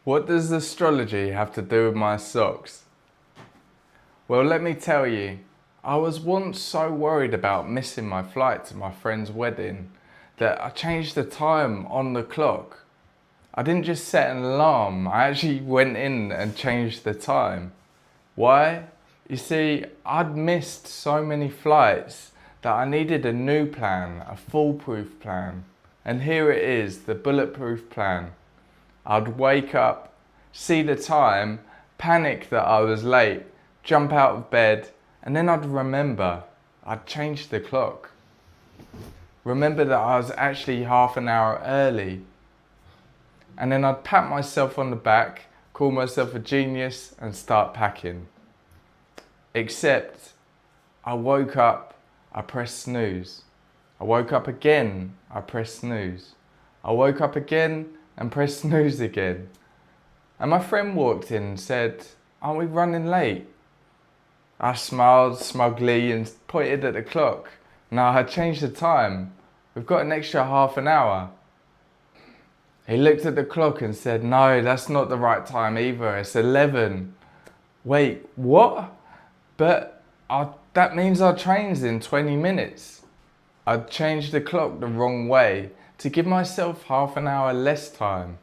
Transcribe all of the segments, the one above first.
What does astrology have to do with my socks? Well, let me tell you, I was once so worried about missing my flight to my friend's wedding that I changed the time on the clock. I didn't just set an alarm, I actually went in and changed the time. Why? You see, I'd missed so many flights that I needed a new plan, a foolproof plan. And here it is, the bulletproof plan. I'd wake up, see the time, panic that I was late, jump out of bed, and then I'd remember I'd changed the clock. Remember that I was actually half an hour early. And then I'd pat myself on the back, call myself a genius, and start packing. Except I woke up, I pressed snooze. I woke up again, I pressed snooze. I woke up again and pressed snooze again. And my friend walked in and said, "Aren't we running late?" I smiled smugly and pointed at the clock. "No, I changed the time. We've got an extra half an hour." He looked at the clock and said, "No, that's not the right time either. It's 11. Wait, what? But that means our train's in 20 minutes. I'd changed the clock the wrong way to give myself half an hour less time.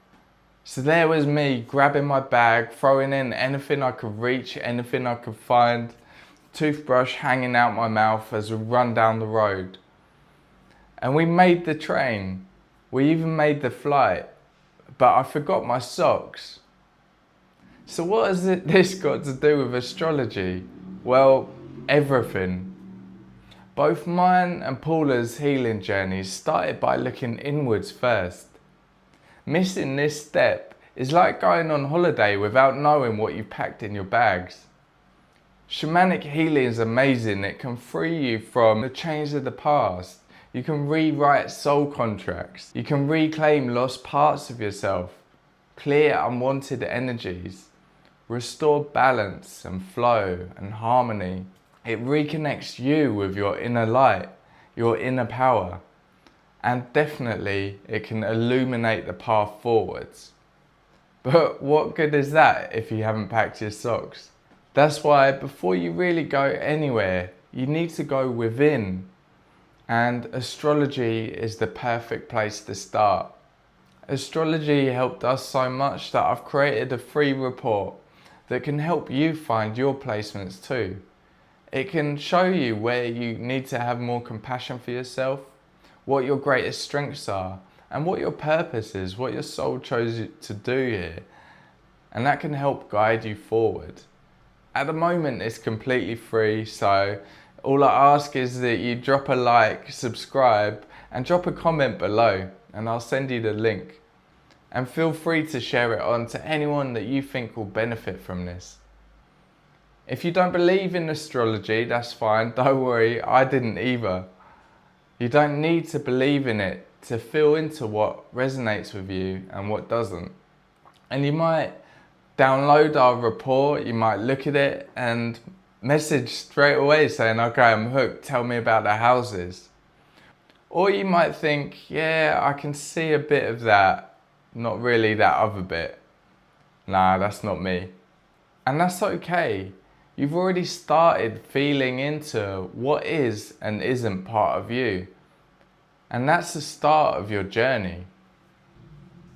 So there was me grabbing my bag, throwing in anything I could reach, anything I could find, toothbrush hanging out my mouth as we run down the road. And we made the train. We even made the flight. But I forgot my socks. So what has this got to do with astrology? Well, everything. Both mine and Paula's healing journeys started by looking inwards first. Missing this step is like going on holiday without knowing what you've packed in your bags. Shamanic healing is amazing. It can free you from the chains of the past. You can rewrite soul contracts. You can reclaim lost parts of yourself, clear unwanted energies, restore balance and flow and harmony. It reconnects you with your inner light, your inner power, and definitely it can illuminate the path forwards. But what good is that if you haven't packed your socks? That's why before you really go anywhere, you need to go within. And astrology is the perfect place to start. Astrology helped us so much that I've created a free report that can help you find your placements too. It can show you where you need to have more compassion for yourself, what your greatest strengths are, and what your purpose is, what your soul chose to do here. And that can help guide you forward. At the moment, it's completely free, so all I ask is that you drop a like, subscribe, and drop a comment below, and I'll send you the link. And feel free to share it on to anyone that you think will benefit from this. If you don't believe in astrology, that's fine, don't worry, I didn't either. You don't need to believe in it to feel into what resonates with you and what doesn't. And you might download our report, you might look at it and message straight away saying, "Okay, I'm hooked, tell me about the houses." Or you might think, "Yeah, I can see a bit of that, not really that other bit. Nah, that's not me." And that's okay. You've already started feeling into what is and isn't part of you. And that's the start of your journey.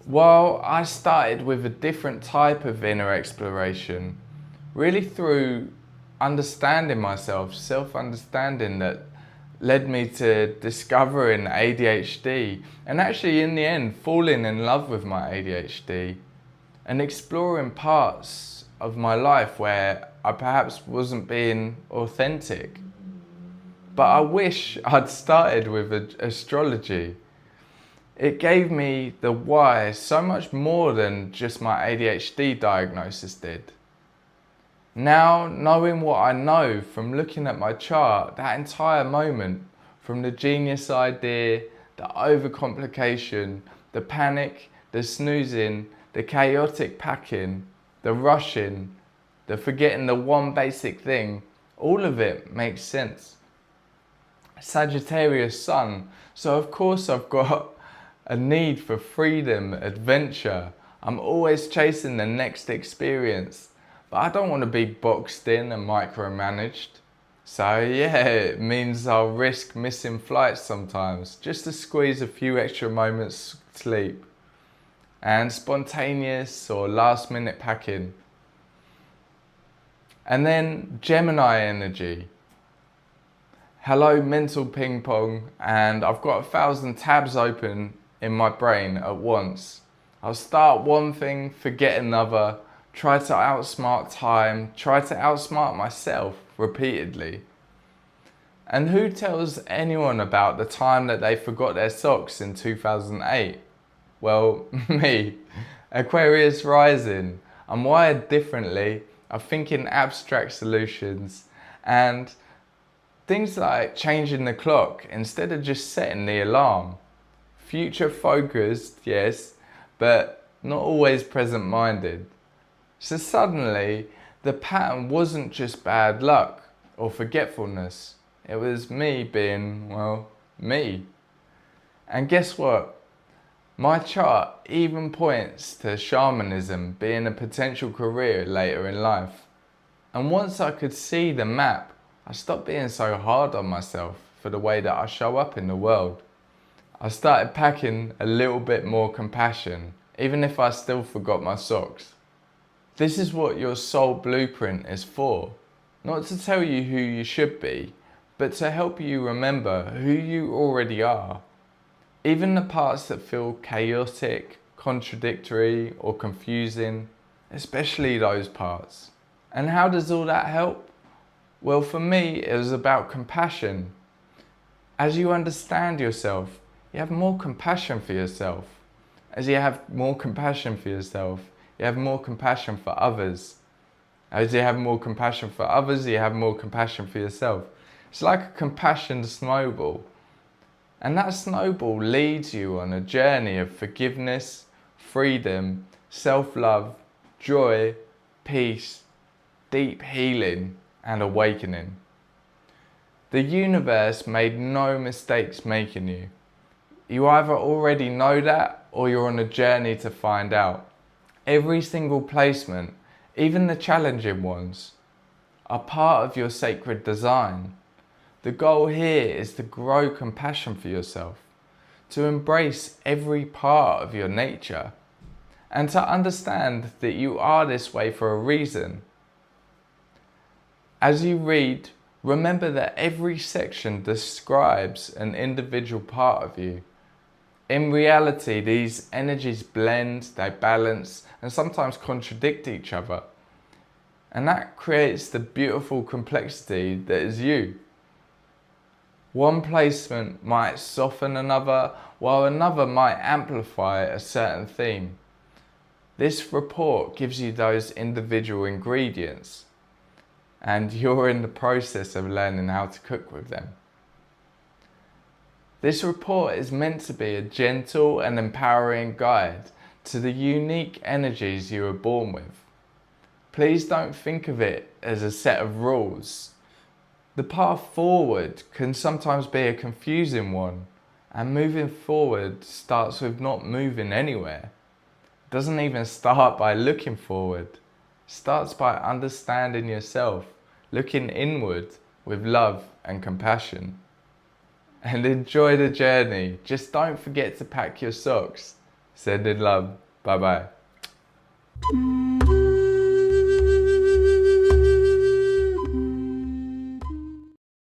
Well, I started with a different type of inner exploration, really through understanding myself, self-understanding, that led me to discovering ADHD and actually in the end falling in love with my ADHD and exploring parts of my life where I perhaps wasn't being authentic. But I wish I'd started with astrology. It gave me the why so much more than just my ADHD diagnosis did. Now, knowing what I know from looking at my chart, that entire moment, from the genius idea, the overcomplication, the panic, the snoozing, the chaotic packing, the rushing, the forgetting the one basic thing, all of it makes sense. Sagittarius sun, so of course I've got a need for freedom, adventure. I'm always chasing the next experience, but I don't want to be boxed in and micromanaged. So yeah, it means I'll risk missing flights sometimes just to squeeze a few extra moments sleep. And spontaneous or last minute packing. And then Gemini energy. Hello mental ping pong, and I've got 1,000 tabs open in my brain at once. I'll start one thing, forget another, try to outsmart time, try to outsmart myself repeatedly. And who tells anyone about the time that they forgot their socks in 2008? Well, me. Aquarius rising. I'm wired differently. I think in abstract solutions, and things like changing the clock instead of just setting the alarm. Future focused, yes, but not always present minded. So suddenly, the pattern wasn't just bad luck or forgetfulness. It was me being, well, me. And guess what? My chart even points to shamanism being a potential career later in life. And once I could see the map, I stopped being so hard on myself for the way that I show up in the world. I started packing a little bit more compassion, even if I still forgot my socks. This is what your soul blueprint is for. Not to tell you who you should be, but to help you remember who you already are. Even the parts that feel chaotic, contradictory, or confusing, especially those parts. And how does all that help? Well, for me, it was about compassion. As you understand yourself, you have more compassion for yourself. As you have more compassion for yourself, you have more compassion for others. As you have more compassion for others, you have more compassion for yourself. It's like a compassion snowball. And that snowball leads you on a journey of forgiveness, freedom, self-love, joy, peace, deep healing, and awakening. The universe made no mistakes making you. You either already know that or you're on a journey to find out. Every single placement, even the challenging ones, are part of your sacred design. The goal here is to grow compassion for yourself, to embrace every part of your nature, and to understand that you are this way for a reason. As you read, remember that every section describes an individual part of you. In reality, these energies blend, they balance, and sometimes contradict each other. And that creates the beautiful complexity that is you. One placement might soften another, while another might amplify a certain theme. This report gives you those individual ingredients, and you're in the process of learning how to cook with them. This report is meant to be a gentle and empowering guide to the unique energies you were born with. Please don't think of it as a set of rules. The path forward can sometimes be a confusing one, and moving forward starts with not moving anywhere. It doesn't even start by looking forward. It starts by understanding yourself, looking inward with love and compassion. And enjoy the journey. Just don't forget to pack your socks. Sending love. Bye bye.